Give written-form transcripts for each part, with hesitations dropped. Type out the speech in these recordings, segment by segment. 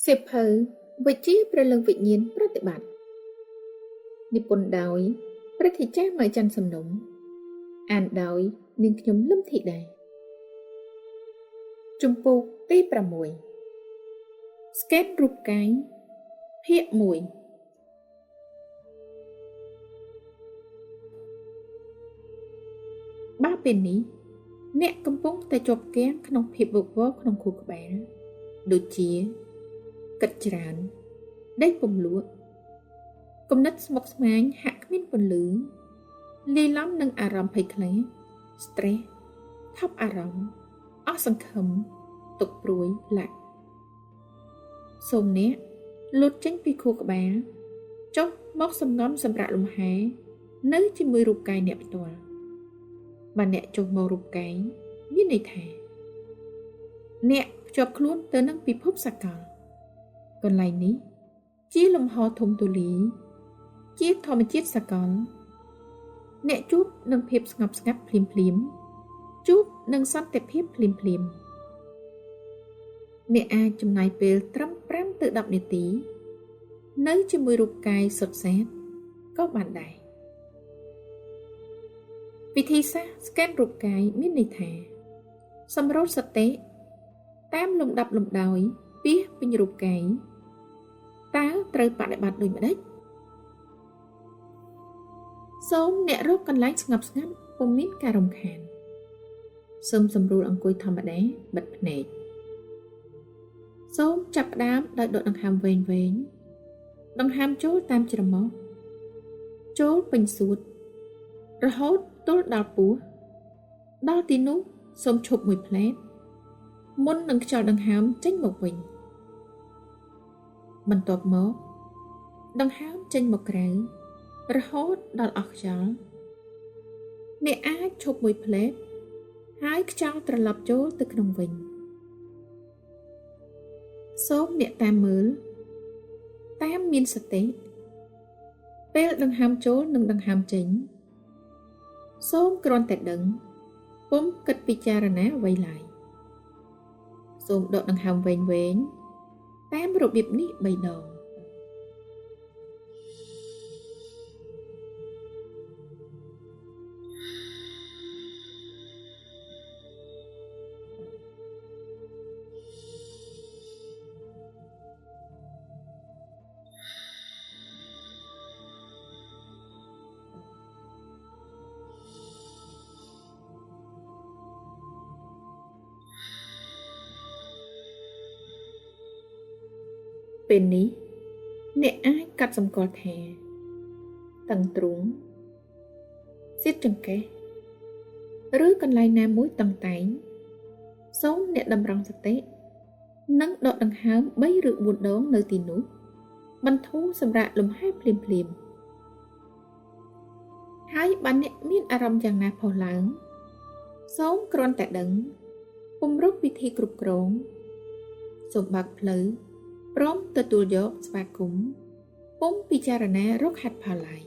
សិភៅវិជ្ជាព្រលឹងវិញ្ញាណប្រតិបត្តិនិពន្ធដោយព្រះធិចាម៉ៅច័ន្ទសំណុំអានដោយនាងខ្ញុំលឹមធីដែរជំពូកទី6ស្កេតរូបកាយភាគ1បាពេលនេះអ្នកកំពុងតែជាប់គាំងក្នុងភាពវឹកវរក្នុងខួរក្បាលដូចជាគិតច្រើនដេកពំលក់គំនិតស្មុគស្មាញហាក់គ្មានពន្លឺលាយឡំនឹងអារម្មណ៍ភ័យខ្លាច stress ថប់អារម្មណ៍អស់សង្ឃឹមទុក្ខព្រួយលាក់សូមអ្នកលូតចេញពីខួរក្បាលចុះមកសម្ងំសម្រាកលំហែនៅជាមួយរូបកាយអ្នកផ្ទាល់បើអ្នកចុះមករូបកាយមានន័យថាអ្នកភ្ជាប់ខ្លួនទៅនឹងពិភពសកលកន្លែងនេះជាលំហធំទូលាយជាធម្មជាតិសកលអ្នកជួបនឹងភាពស្ងប់ស្ងាត់ភ្លាមៗជួបនឹងសន្តិភាពភ្លាមៗអ្នកអាចចំណាយពេលត្រឹម5ទៅ10នាទីនៅជាមួយរូបកាយសុទ្ធសាធក៏បានដែរវិធីសាស្ត្រស្កេនរូបកាយមានន័យថាសម្រួលសតិតាមលំដាប់លំដោយពីពេញរូបកាយតើត្រូវបដិបត្តិដូចម្ដេចសូមអ្នករកកន្លែងស្ងប់ស្ងាត់ពុំមានការរំខានសូមសម្រួលអង្គុយធម្មតាបិទភ្នែកសូមចាប់ផ្ដើមដោយដកដង្ហើមវែងដង្ហើមចូលតាមច្រមុះចូលពេញសួតរហូតទល់ដល់ពោះដល់ទីនោះសូមឈប់មួយផ្លែតមុននឹងខ្យល់ដង្ហើមចេញមកវិញបន្ទាប់មកដង្ហើមចេញមកក្រៅរហូតដល់អស់ខ្យល់អ្នកអាចឈប់មួយផ្លែតហើយខ្យល់ត្រឡប់ចូលទៅក្នុងវិញសូមអ្នកតាមមើលតាមមានសតិពេលដង្ហើមចូលនិងដង្ហើមចេញសូមគ្រាន់តែដឹងពុំគិតពិចារណាអ្វីឡើយសូមដកដង្ហើមវែងតាមរបៀបនេះ3ដងពេលនេះអ្នកអាចកាត់សម្គាល់ថាតឹងទ្រូងសៀតចង្កេះឬកន្លែងណាមួយតឹងតែងសូមអ្នកតម្រង់សតិនិងដកដង្ហើម3ឬ4ដងនៅទីនោះបន្ធូរសម្រាប់លំហែភ្លាមហើយបើអ្នកមានអារម្មណ៍យ៉ាងណាផុសឡើងសូមគ្រាន់តែដឹងពុំរកវិធីគ្រប់គ្រងសូមបើកផ្លូវព្រមទទួលយកស្វាគមន៍ពុំពិចារណារកហេតុផលឡើយ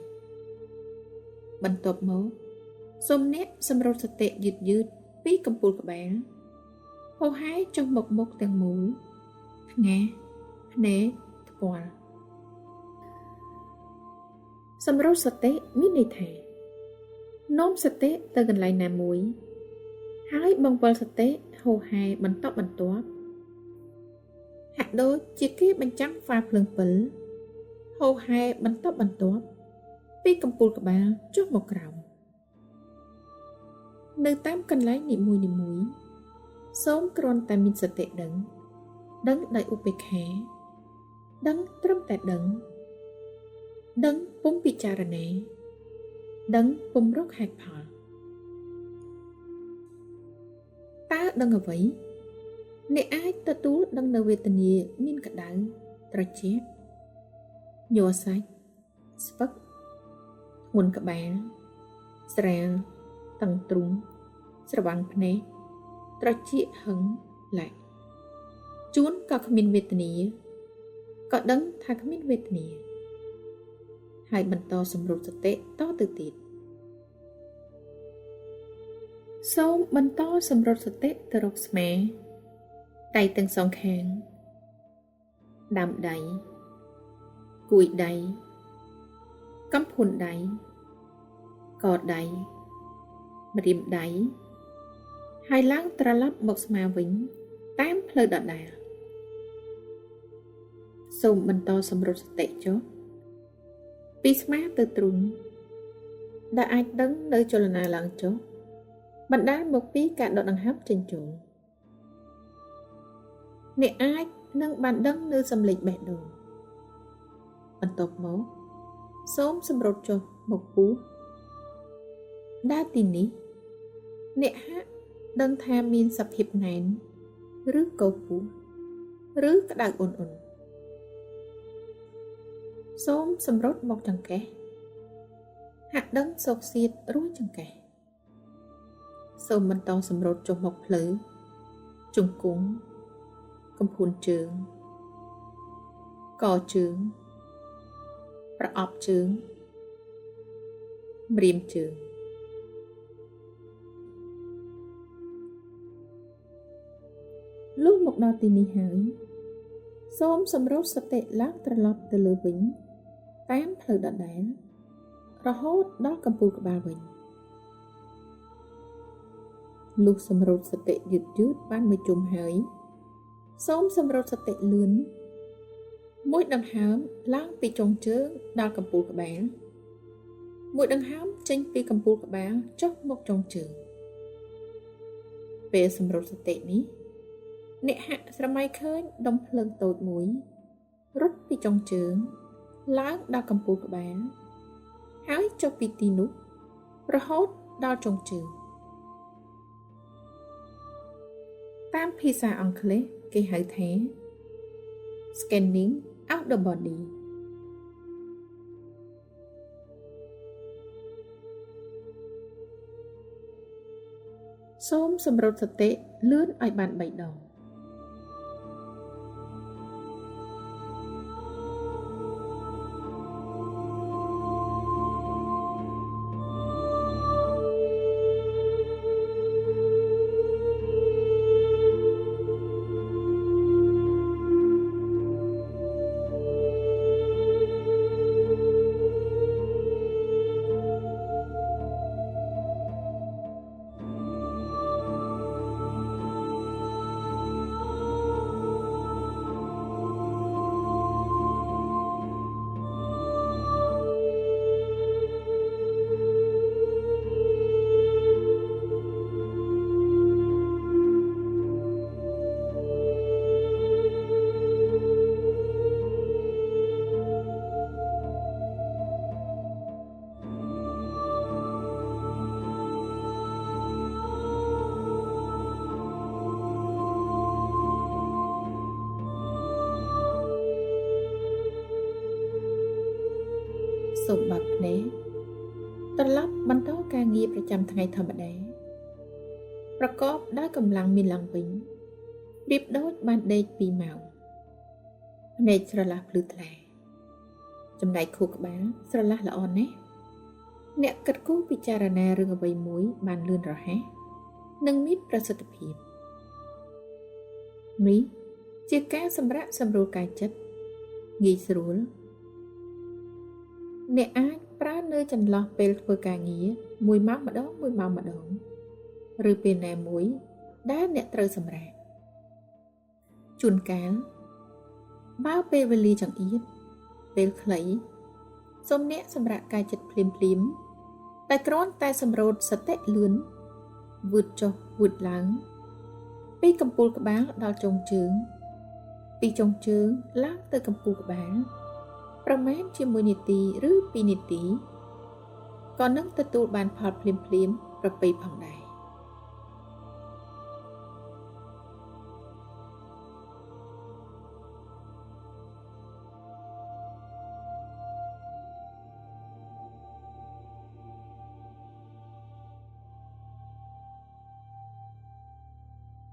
បន្ទាប់មកសូមអ្នកសម្រុតសតិយឺតពីកំពូលក្បាលហោហាយចុះមុខទាំងមូលថ្ងាសភ្នែកថ្ពាល់សម្រុតសតិមានន័យថានោមសតិទៅកន្លែងណាមួយហើយបង្វិលសតិហោហាយបន្តបន្ទាប់ហាក់ដូចជាគេបញ្ចាំងហ្វាភ្លើងពិលហោហែបន្តបន្ទាប់ពីកំពូលក្បាលចុះមកក្រោមនៅតាមកន្លែងនីមួយសូមគ្រាន់តែមានសតិដឹងដោយឧបេក្ខាដឹងត្រឹមតែដឹងពុំពិចារណាដឹងពុំរកហេតុផលតើដឹងអ្វីអ្នកអាចទទួលដឹងនៅវេទនាមានក្តៅត្រជាក់ញ័រសាច់ស្ពឹកធ្ងន់ក្បាលស្រាលតឹងទ្រូងស្រវាំងភ្នែកត្រចៀកហឹងឡាក់ជួនក៏គ្មានវេទនាក៏ដឹងថាគ្មានវេទនាហើយបន្តសម្រុតសតិតទៅទៀតសូមបន្តសម្រុតសតិទៅរកស្មាដៃទាំងសងខាង ដាំដៃគួយដៃកំភួនដៃកដៃម្រាមដៃហើយឡើងត្រឡប់មកស្មាវិញតាមផ្លូវដដែលសូមបន្តសម្រុតសតិចុះពីស្មាទៅទ្រូងដែលអាចដឹងនៅចលនាឡើងចុះបណ្ដាលមកពីការដកដង្ហើមចេញចូលអ្នកអាចនឹងបានដឹងនៅសំឡេងបេះដូងបន្ទាប់មកសូមសម្រុតចុះមកពោះដែលទីនេះអ្នកហាក់ដឹងថាមានសភាពណែនឬកោពោះឬក្តៅអ៊ុនសូមសម្រុតមកចង្កេះហាក់ដឹងសោកសៀតរួចចង្កេះសូមបន្តសម្រុតចុះមកភ្លៅជង្គង់កំភួនជើងកជើងប្រអប់ជើងម្រាមជើងលុះមកដល់ទីនេះហើយសូមសម្រុតសតិឡើងត្រឡប់ទៅលើវិញតាមផ្លូវដដែលរហូតដល់កំពូលក្បាលវិញលុះសម្រុតសតិយឺតបានមួយជុំហើយសូមសម្រុតសតិលឿនមួយដង្ហើមឡើងពីចុងជើងដល់កំពូលក្បាលមួយដង្ហើមចេញពីកំពូលក្បាលចុះមកចុងជើងពេលសម្រុតសតិនេះអ្នកហាក់ស្រមៃឃើញដុំភ្លើងតូចមួយរត់ពីចុងជើងឡើងដល់កំពូលក្បាលហើយចុះពីទីនោះរហូតដល់ចុងជើងតាមភាសាអង់គ្លេសគេហៅថា scanning of the body សូមសម្រុតសតិលឿនឲ្យបាន3ដងសូមបើកភ្នែកត្រឡប់បន្តការងារប្រចាំថ្ងៃធម្មតាប្រកបដោយកម្លាំងមានឡើងវិញប្រៀបដូចបានដេក2ម៉ោងភ្នែកស្រឡះភ្លឺថ្លាចំណែកខួរក្បាលស្រឡះល្អណាស់អ្នកគិតគូរពិចារណារឿងអ្វីមួយបានលឿនរហ័សនិងមានប្រសិទ្ធភាពនេះជាការសម្រាកសម្រួលកាយចិត្តងាយស្រួលអ្នកអាចប្រើនៅចន្លោះពេលធ្វើការងារ1ម៉ោងម្ដង1ម៉ោងម្ដងឬពេលណាមួយដែលអ្នកត្រូវសម្រាកជួនកាលបើពេលវេលាចង្អៀតពេលខ្លីសូមអ្នកសម្រាកកាយចិត្តភ្លាមតែគ្រាន់តែសម្រូតសតិលឿនវឺតចុះវឺតឡើងពីកំពូលក្បាលដល់ចុងជើងពីចុងជើងឡើងទៅកំពូលក្បាលប្រមាណជា1នាទីឬ2នាទីក៏នឹងទទួលបានផលភ្លាមប្រពៃផងដែរ